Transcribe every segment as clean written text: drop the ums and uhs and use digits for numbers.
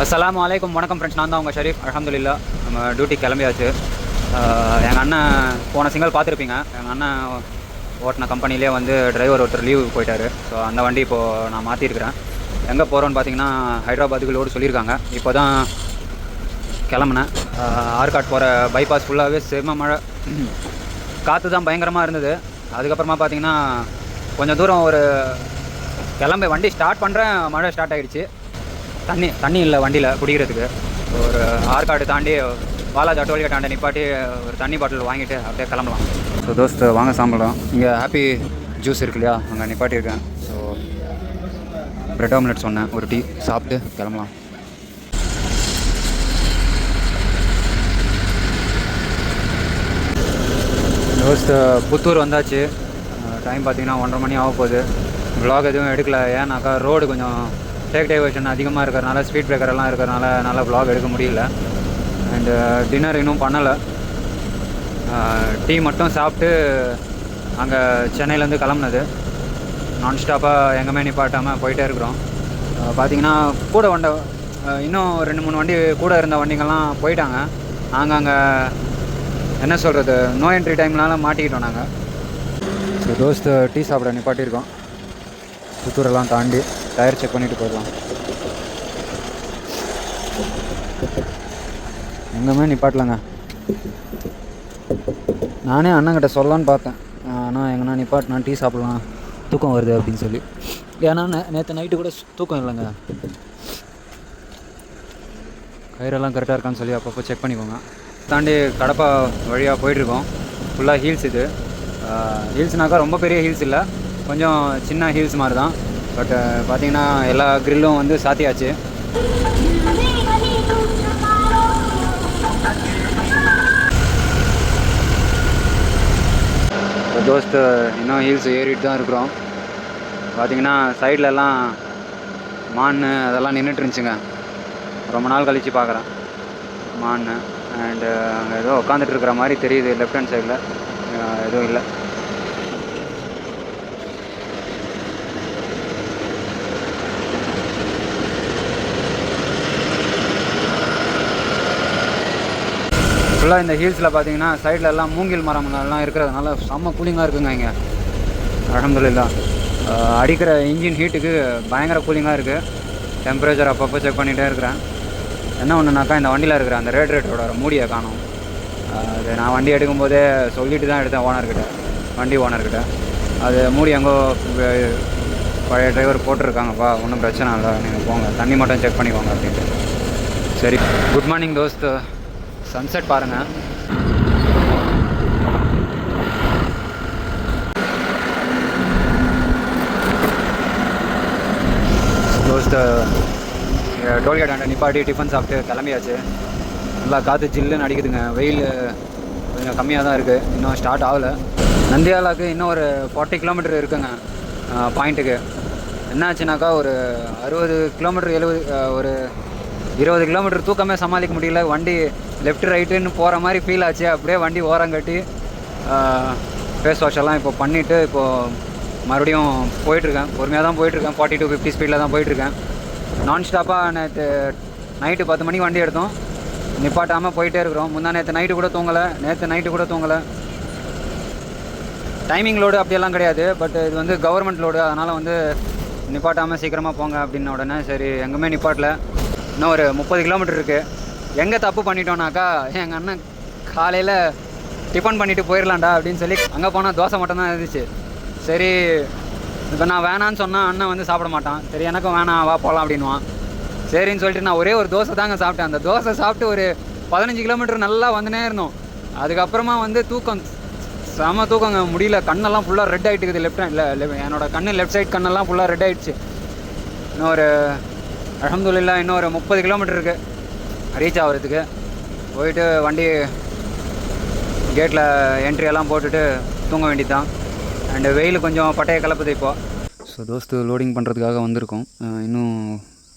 அஸ்ஸலாமு அலைக்கும். வணக்கம் ஃப்ரெண்ட்ஸ், நான் தான் உங்கள் ஷரீஃப். அல்ஹம்துலில்லா நம்ம டியூட்டி கிளம்பியாச்சு. எங்கள் அண்ணன் போன சிங்கிள் பார்த்துருப்பீங்க. எங்கள் அண்ணன் ஓட்டின கம்பெனிலே வந்து டிரைவர் ஒருத்தர் லீவு போயிட்டார். ஸோ அந்த வண்டி இப்போது நான் மாற்றிருக்கிறேன். எங்கே போகிறோன்னு பார்த்தீங்கன்னா ஹைதராபாத்துக்கு லோடு சொல்லியிருக்காங்க. இப்போ தான் கிளம்புனேன். ஆர்காட் போகிற பைபாஸ் ஃபுல்லாகவே செம்ம மழை, காற்று தான் பயங்கரமாக இருந்தது. அதுக்கப்புறமா பார்த்தீங்கன்னா கொஞ்சம் தூரம் ஒரு கிளம்பி வண்டி ஸ்டார்ட் பண்ணுறேன், மழை ஸ்டார்ட் ஆகிடுச்சு. தண்ணி இல்லை வண்டியில் குடிக்கிறதுக்கு. ஒரு ஆற்காடு தாண்டி பாலாஜி டோல்கேட் நிப்பாட்டி ஒரு தண்ணி பாட்டில் வாங்கிட்டு அப்படியே கிளம்பலாம். ஸோ தோஸ்து வாங்க சாப்பிடலாம். இங்கே ஹாப்பி ஜூஸ் இருக்கு இல்லையா, அங்கே நிப்பாட்டியிருக்கேன். ஸோ பிரெட் ஆம்லெட் சொன்னேன், ஒரு டீ சாப்பிட்டு கிளம்பலாம். தோஸ்து புத்தூர் வந்தாச்சு. டைம் பார்த்தீங்கன்னா 1:30 மணி ஆக போகுது. வ்ளாக் எதுவும் எடுக்கல, ஏன்னாக்கா ரோடு கொஞ்சம் டேக் டைவர்ஷன் அதிகமாக இருக்கிறனால, ஸ்பீட் பிரேக்கர் எல்லாம் இருக்கிறனால என்னால் வ்ளாக் எடுக்க முடியல. அண்டு டின்னர் இன்னும் பண்ணலை. டீ மட்டும் சாப்பிட்டு அங்கே சென்னையிலேருந்து கிளம்புனது. நான்ஸ்டாப்பாக எங்கேயுமே நிப்பாட்டாமல் போயிட்டே இருக்கிறோம். பார்த்திங்கன்னா கூட இன்னும் 2-3 வண்டி கூட இருந்த வண்டிங்கள்லாம் போயிட்டாங்க. நாங்கள் அங்கே என்ன சொல்கிறது, நோ என்ட்ரி டைம்னால மாட்டிக்கிட்டோம் நாங்கள். ஸோ தோஸ்து டீ சாப்பிட நிப்பாட்டியிருக்கோம். புத்தூரெல்லாம் தாண்டி டயர் செக் பண்ணிவிட்டு போயிடலாம். எங்கேயுமே நிப்பாட்டலங்க. நானே அண்ணங்கிட்ட சொல்லலான்னு பார்த்தேன், ஆனால் எங்கன்னா நிப்பாட்டினா டீ சாப்பிட்லாம், தூக்கம் வருது அப்படின்னு சொல்லி. ஏன்னா நேற்று நைட்டு கூட தூக்கம் இல்லைங்க. கயிறெல்லாம் கரெக்டாக இருக்கான்னு சொல்லி அப்பப்போ செக் பண்ணிக்கோங்க. தாண்டி கடப்பா வழியாக போயிட்டுருக்கோம். ஃபுல்லாக ஹீல்ஸ். இது ஹீல்ஸ்னாக்கா ரொம்ப பெரிய ஹீல்ஸ் இல்லை, கொஞ்சம் சின்ன ஹீல்ஸ் மாதிரி தான். பட் பார்த்திங்கன்னா எல்லா க்ரில்லும் வந்து சாத்தியாச்சு. தோஸ்து இன்னும் ஹீல்ஸ் ஏறிட்டு தான் இருக்கிறோம். பார்த்திங்கன்னா சைட்லலாம் மான் அதெல்லாம் நின்றுட்டு இருந்துச்சுங்க. ரொம்ப நாள் கழித்து பார்க்குறேன் மான். அண்டு அங்கே ஏதோ உட்காந்துட்டு இருக்கிற மாதிரி தெரியுது. லெஃப்ட் ஹேண்ட் சைடில் எதுவும் இல்லை. ஃபுல்லாக இந்த ஹீல்ஸில் பார்த்தீங்கன்னா சைடில் எல்லாம் மூங்கில் மரங்கள்லாம் இருக்கிறதுனால செம்ம கூலிங்காக இருக்குங்க. இங்கே அல்ஹம்துலில்லாஹ் அடிக்கிற இன்ஜின் ஹீட்டுக்கு பயங்கர கூலிங்காக இருக்குது. டெம்பரேச்சர் அப்பப்போ செக் பண்ணிகிட்டே இருக்கிறேன். என்ன ஒன்றுனாக்கா, இந்த வண்டியில் இருக்கிற அந்த ரேடியேட்டரோட மூடியை காணும். அது நான் வண்டி எடுக்கும்போதே சொல்லிட்டு தான் எடுத்தேன் வண்டி ஓனர்கிட்ட. அது மூடி எங்கோ பழைய டிரைவர் போட்டிருக்காங்கப்பா, ஒன்றும் பிரச்சனை இல்லை, நீங்கள் போங்க, தண்ணி மட்டும் செக் பண்ணிக்கோங்க அப்படின்ட்டு. சரி, குட் மார்னிங் தோஸ்து. சன்செட் பாருங்கள். தோஸ்து டோல்கேட் நிப்பாட்டி டிஃபன் சாப்பிட்டு கிளம்பியாச்சு. நல்லா காற்று ஜில்லுன்னு அடிக்குதுங்க. வெயில் கொஞ்சம் கம்மியாக தான் இருக்குது, இன்னும் ஸ்டார்ட் ஆகலை. நந்தியாலாவுக்கு இன்னும் ஒரு 40 கிலோமீட்டர் இருக்குங்க பாயிண்ட்டுக்கு. என்னாச்சுனாக்கா ஒரு 60 கிலோமீட்டர் 70 ஒரு 20 கிலோமீட்டர் தூக்கமே சமாளிக்க முடியல. வண்டி லெஃப்ட் ரைட்டுன்னு போகிற மாதிரி ஃபீல் ஆச்சு. அப்படியே வண்டி ஓரங்கட்டி ஃபேஸ் வாஷ் எல்லாம் இப்போ பண்ணிவிட்டு இப்போது மறுபடியும் போயிட்டுருக்கேன். பொறுமையாக தான் போயிட்டுருக்கேன். 40 to 50 ஸ்பீடில் தான் போயிட்டுருக்கேன். நான்ஸ்டாப்பாக நேற்று நைட்டு 10 மணிக்கு வண்டி எடுத்தோம், நிப்பாட்டாமல் போயிட்டே இருக்கிறோம். நேற்று நைட்டு கூட தூங்கலை. டைமிங் லோடு அப்படியெல்லாம் கிடையாது, பட் இது வந்து கவர்மெண்ட் லோடு, அதனால் வந்து நிப்பாட்டாமல் சீக்கிரமாக போங்க அப்படின்ன உடனே சரி எங்கேயுமே நிப்பாட்டல. இன்னும் ஒரு 30 கிலோமீட்டர் இருக்குது. எங்கே தப்பு பண்ணிட்டோன்னாக்கா, எங்கள் அண்ணன் காலையில் டிஃபன் பண்ணிவிட்டு போயிடலாம்டா அப்படின்னு சொல்லி அங்கே போனால் தோசை மட்டும்தான் இருந்துச்சு. சரி, இப்போ நான் வேணான்னு சொன்னால் அண்ணன் வந்து சாப்பிட மாட்டான். சரி எனக்கும் வேணாம், வா போகலாம் அப்படின்வான். சரின்னு சொல்லிட்டு நான் ஒரே ஒரு தோசை தாங்க சாப்பிட்டேன். அந்த தோசை சாப்பிட்டு ஒரு 15 கிலோமீட்டர் நல்லா வந்துனே இருந்தோம். அதுக்கப்புறமா வந்து செம தூக்கங்க, முடியல. கண்ணெல்லாம் ஃபுல்லாக ரெட் ஆகிட்டுக்குது. என்னோடய கண்ணு லெஃப்ட் சைட் கண்ணெல்லாம் ஃபுல்லாக ரெட் ஆகிடுச்சு. இன்னும் ஒரு அல்ஹம்துலில்லாஹ் இன்னும் ஒரு 30 கிலோமீட்டர் இருக்குது ரீச் ஆகிறதுக்கு. போயிட்டு வண்டி கேட்டில் என்ட்ரியெல்லாம் போட்டுட்டு தூங்க வேண்டியது தான். அண்டு வெயில் கொஞ்சம் பட்டையை கலப்புது இப்போது. ஸோ தோஸ்து லோடிங் பண்ணுறதுக்காக வந்திருக்கோம். இன்னும்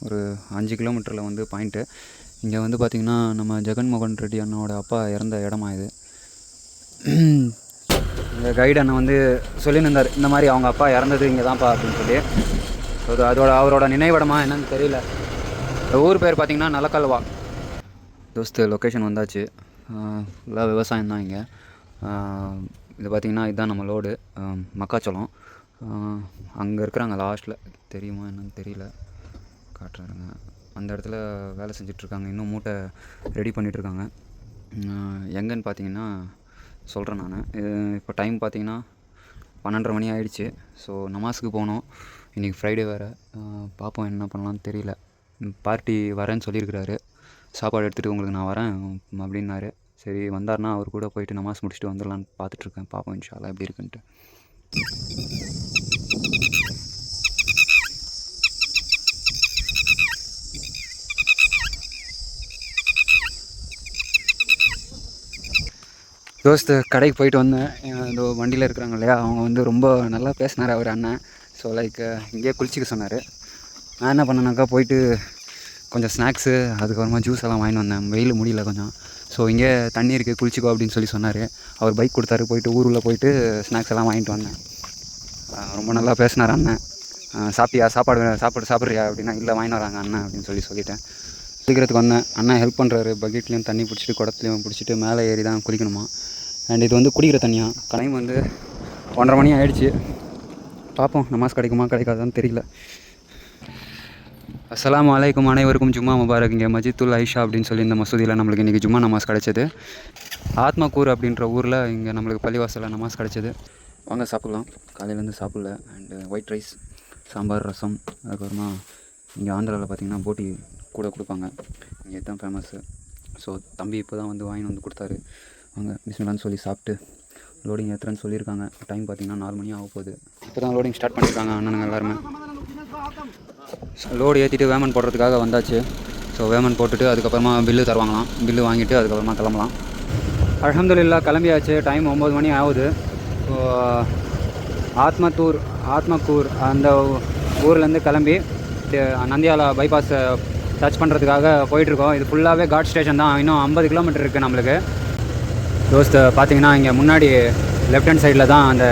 ஒரு 5 கிலோமீட்டரில் வந்து பாயிண்ட்டு. இங்கே வந்து பார்த்திங்கன்னா நம்ம ஜெகன்மோகன் ரெட்டி அண்ணனோட அப்பா இறந்த இடமா இது. இந்த கைடு அண்ணன் வந்து சொல்லியிருந்தார், இந்த மாதிரி அவங்க அப்பா இறந்தது இங்கே தான்ப்பா அப்படின்னு சொல்லி. ஸோ அதோட அவரோட நினைவிடமா என்னன்னு தெரியல. ஊர் பேர் பார்த்திங்கன்னா நலக்கல்வா. தோஸ்து லொக்கேஷன் வந்தாச்சு. ஃபுல்லாக விவசாயம் தான் இங்கே. இது பார்த்திங்கன்னா இதுதான் நம்ம லோடு மக்காச்சோளம். அங்கே இருக்கிறாங்க லாஸ்ட்டில், தெரியுமா என்னன்னு தெரியல, காட்டுறாருங்க. அந்த இடத்துல வேலை செஞ்சிட்ருக்காங்க, இன்னும் மூட்டை ரெடி பண்ணிகிட்ருக்காங்க. எங்கேன்னு பார்த்தீங்கன்னா சொல்கிறேன் நான். இப்போ டைம் பார்த்தீங்கன்னா 12:30 மணி ஆகிடுச்சு. ஸோ நமாஸுக்கு போகணும். இன்றைக்கி ஃப்ரைடே வேறு. பார்ப்போம் என்ன பண்ணலான்னு தெரியல. பார்ட்டி வரேன்னு சொல்லியிருக்கிறாரு. சாப்பாடு எடுத்துகிட்டு உங்களுக்கு நான் வரேன் அப்படின்னாரு. சரி வந்தார்னா அவர் கூட போயிட்டு நமாஸ் முடிச்சுட்டு வந்துடலான்னு பார்த்துட்ருக்கேன். பார்ப்போம் இன்ஷா அல்லாஹ் எப்படி இருக்குன்ட்டு. தோஸ்து கடைக்கு போயிட்டு வந்தேன். இந்த வண்டியில் இருக்கிறாங்க இல்லையா, அவங்க வந்து ரொம்ப நல்லா பேசினார் அவர் அண்ணன். ஸோ லைக் இங்கேயே குளிச்சிக்க சொன்னார். நான் என்ன பண்ணேனாக்கா போயிட்டு கொஞ்சம் ஸ்நாக்ஸு அதுக்கப்புறமா ஜூஸ் எல்லாம் வாங்கிட்டு வந்தேன். வெயில் முடியல கொஞ்சம். ஸோ இங்கே தண்ணி இருக்குது குளிச்சிக்கோ அப்படின்னு சொல்லி சொன்னார். அவர் பைக் கொடுத்தாரு. போயிட்டு ஊருள்ள போயிட்டு ஸ்நாக்ஸ் எல்லாம் வாங்கிட்டு வந்தேன். ரொம்ப நல்லா பேசினார் அண்ணன். சாப்பிட்றியா அப்படின்னா இல்லை வாங்கிட்டு வராங்க அண்ணன் அப்படின்னு சொல்லிட்டேன். குளிக்கிறதுக்கு வந்தேன். அண்ணன் ஹெல்ப் பண்ணுறாரு. பக்கெட்லேயும் தண்ணி பிடிச்சிட்டு குடத்துலையும் பிடிச்சிட்டு மேலே ஏறி தான் குளிக்கணுமா. அண்ட் இது வந்து குடிக்கிற தண்ணியாக. டைம் வந்து 1:30 மணி ஆகிடுச்சு. பார்ப்போம் நமாஸ் கிடைக்குமா கிடைக்காதான்னு தெரியல. அஸ்ஸலாமு அலைக்கும், அனைவருக்கும் ஜும்மா முபாரக். இங்கே மஜித்துல் ஐஷா அப்படின்னு சொல்லி இந்த மசூதியில் நம்மளுக்கு இன்றைக்கி ஜும்மா நமாஸ் கிடச்சிது. ஆத்மக்கூர் அப்படின்ற ஊரில் இங்கே நம்மளுக்கு பள்ளிவாசலில் நமாஸ் கிடச்சிது. வாங்க சாப்பிட்லாம். காலையிலேருந்து சாப்பிடல. அண்டு ஒயிட் ரைஸ், சாம்பார், ரசம். அதுக்கப்புறமா இங்கே ஆந்திராவில் பார்த்திங்கன்னா போட்டி கூட கொடுப்பாங்க. இங்கே தான் ஃபேமஸ்ஸு. ஸோ தம்பி இப்போ தான் வந்து வாங்கிட்டு வந்து கொடுத்தாரு. வாங்க பிஸ்மில்லான்னு சொல்லி சாப்பிட்டு லோடிங் ஏற்றுறேன்னு சொல்லியிருக்காங்க. டைம் பார்த்திங்கன்னா 4 மணி ஆக போகுது. இப்போ தான் லோடிங் ஸ்டார்ட் பண்ணியிருக்காங்க அண்ணனுங்க எல்லாருமே. லோடு ஏற்றிட்டு வேமன் போடுறதுக்காக வந்தாச்சு. ஸோ வேமன் போட்டுட்டு அதுக்கப்புறமா பில்லு தருவாங்களாம். பில்லு வாங்கிட்டு அதுக்கப்புறமா கிளம்பலாம். அல்ஹம்துலில்லாஹ் கிளம்பியாச்சு. டைம் 9 மணி ஆகுது. ஸோ ஆத்மக்கூர் அந்த ஊர்லேருந்து கிளம்பி நந்தியாலா பைபாஸ் டச் பண்ணுறதுக்காக போயிட்டுருக்கோம். இது ஃபுல்லாகவே காட் ஸ்டேஷன் தான். இன்னும் 50 கிலோமீட்டர் இருக்குது நம்மளுக்கு. தோஸ்து பார்த்தீங்கன்னா இங்கே முன்னாடி லெஃப்ட் ஹேண்ட் சைடில் தான் அந்த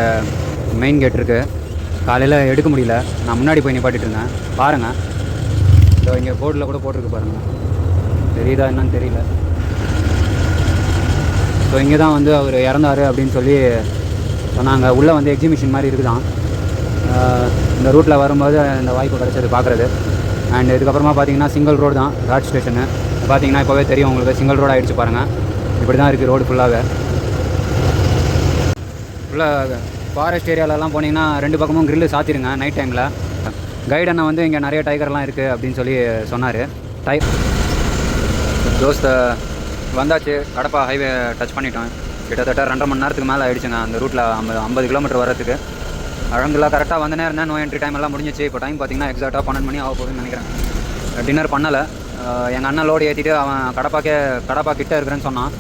மெயின் கேட் இருக்குது. காலையில் எடுக்க முடியல, நான் முன்னாடி போய் நிப்பாட்டிட்டு இருந்தேன். பாருங்கள், ஸோ இங்கே போர்டில் கூட போட்டிருக்கு பாருங்கள், தெரியுதா என்னன்னு தெரியல. ஸோ இங்கே தான் வந்து அவர் இறந்தார் அப்படின்னு சொல்லி சொன்னாங்க. உள்ளே வந்து எக்ஸிபிஷன் மாதிரி இருக்குதான். இந்த ரூட்டில் வரும்போது இந்த வாய்ப்பு கிடச்சது பார்க்குறது. அண்ட் இதுக்கப்புறமா பார்த்தீங்கன்னா சிங்கிள் ரோடு தான் காட் ஸ்டேஷனு. பார்த்தீங்கன்னா இப்போவே தெரியும் உங்களுக்கு, சிங்கிள் ரோடு ஆகிடுச்சு பாருங்கள். இப்படி தான் இருக்குது ரோடு ஃபுல்லாக ஃபாரஸ்ட் ஏரியாலலாம் போனீங்கன்னா 2 பக்கமும் கிரில்லு சாத்திருங்க நைட் டைமில். கைட் அண்ணா வந்து இங்கே நிறைய டைகர்லாம் இருக்குது அப்படின்னு சொல்லி சொன்னார். தோஸ்த வந்தாச்சு. கடப்பா ஹைவே டச் பண்ணிட்டோம். கிட்டத்தட்ட 2.5 மணி நேரத்துக்கு மேலே ஆகிடுச்சுங்க அந்த ரூட்டில் 50 கிலோமீட்டர் வரதுக்கு. அழகுல கரெக்டாக வந்த நேரம் தான். நோ என்ட்ரி டைம் எல்லாம் முடிஞ்சிச்சு. இப்போ டைம் பார்த்திங்கன்னா எக்ஸாக்டாக 12 மணி ஆக போகுதுன்னு நினைக்கிறேன். டின்னர் பண்ணலை. எங்கள் அண்ணன் லோடு ஏற்றிட்டு அவன் கடப்பா கிட்டே இருக்கிறேன்னு சொன்னான்.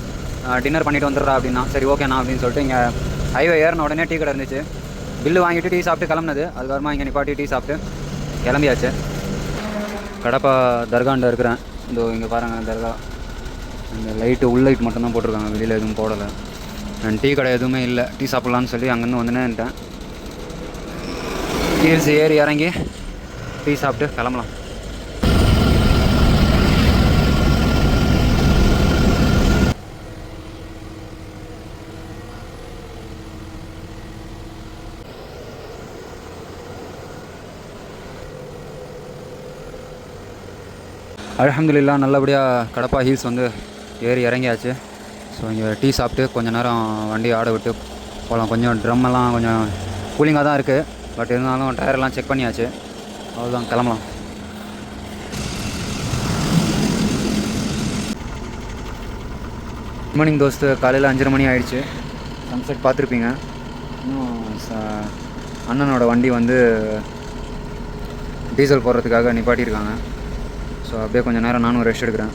டின்னர் பண்ணிவிட்டு வந்துடுறா அப்படின்னா. சரி ஓகேண்ணா அப்படின்னு சொல்லிட்டு இங்கே ஹைவே ஏறின உடனே டீ கடை இருந்துச்சு. பில்லு வாங்கிட்டு டீ சாப்பிட்டு கிளம்புனது. அதுக்கப்புறமா இங்கே நிப்பாட்டி டீ சாப்பிட்டு கிளம்பியாச்சு. கடப்பா தர்காண்ட இருக்கிறேன். இதோ இங்கே பாருங்கள் தர்கா. இந்த லைட்டு உள் லைட் மட்டும்தான் போட்டிருக்காங்க, வெளியில் எதுவும் போடலை. நான் டீ கடை எதுவுமே இல்லை. டீ சாப்பிட்லான்னு சொல்லி அங்கேருந்து வந்துனேன்ட்டேன். ஹீல்ஸ் ஏறி இறங்கி டீ சாப்பிட்டு கிளம்பலாம். அல்ஹம்துலில்லாஹ் நல்லபடியாக கடப்பா ஹீல்ஸ் வந்து ஏறி இறங்கியாச்சு. ஸோ இங்கே டீ சாப்பிட்டு கொஞ்சம் நேரம் வண்டி ஆட விட்டு போகலாம். கொஞ்சம் ட்ரம்மெல்லாம் கொஞ்சம் கூலிங்காக தான் இருக்குது. பட் இருந்தாலும் டயரெல்லாம் செக் பண்ணியாச்சு. அவ்வளோதான், கிளம்பலாம். குட் மார்னிங் தோஸ்து. காலையில் 5:30 மணி ஆகிடுச்சு. சன்செட் பார்த்துருப்பீங்க. இன்னும் அண்ணனோட வண்டி வந்து டீசல் போடுறதுக்காக நிப்பாட்டியிருக்காங்க. ஸோ அப்படியே கொஞ்சம் நேரம் நானும் ரெஸ்ட் எடுக்கிறேன்.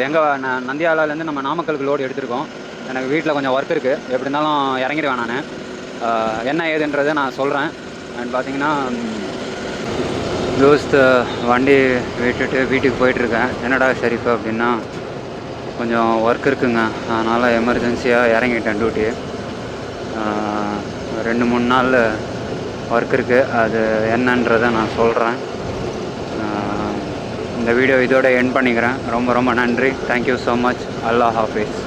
எங்கள் நந்தியாலாலேருந்து நம்ம நாமக்கலுக்கு லோடு எடுத்திருக்கோம். எனக்கு வீட்டில் கொஞ்சம் ஒர்க் இருக்குது. எப்படி இருந்தாலும் இறங்கிடுவேன் நான். என்ன ஏதுன்றதை நான் சொல்கிறேன். அண்ட் பார்த்தீங்கன்னா தோஸ்து வண்டி விட்டுட்டு வீட்டுக்கு போயிட்டுருக்கேன். என்னடா ஷரீஃப் அப்படின்னா, கொஞ்சம் ஒர்க் இருக்குங்க, அதனால் எமர்ஜென்சியாக இறங்கிட்டேன் டியூட்டி. 2-3 நாள் ஒர்க் இருக்குது. அது என்னன்றதை நான் சொல்கிறேன். இந்த வீடியோ இதோட எண்ட் பண்ணிக்கிறேன். ரொம்ப ரொம்ப நன்றி. Thank you so much. Allah Hafiz.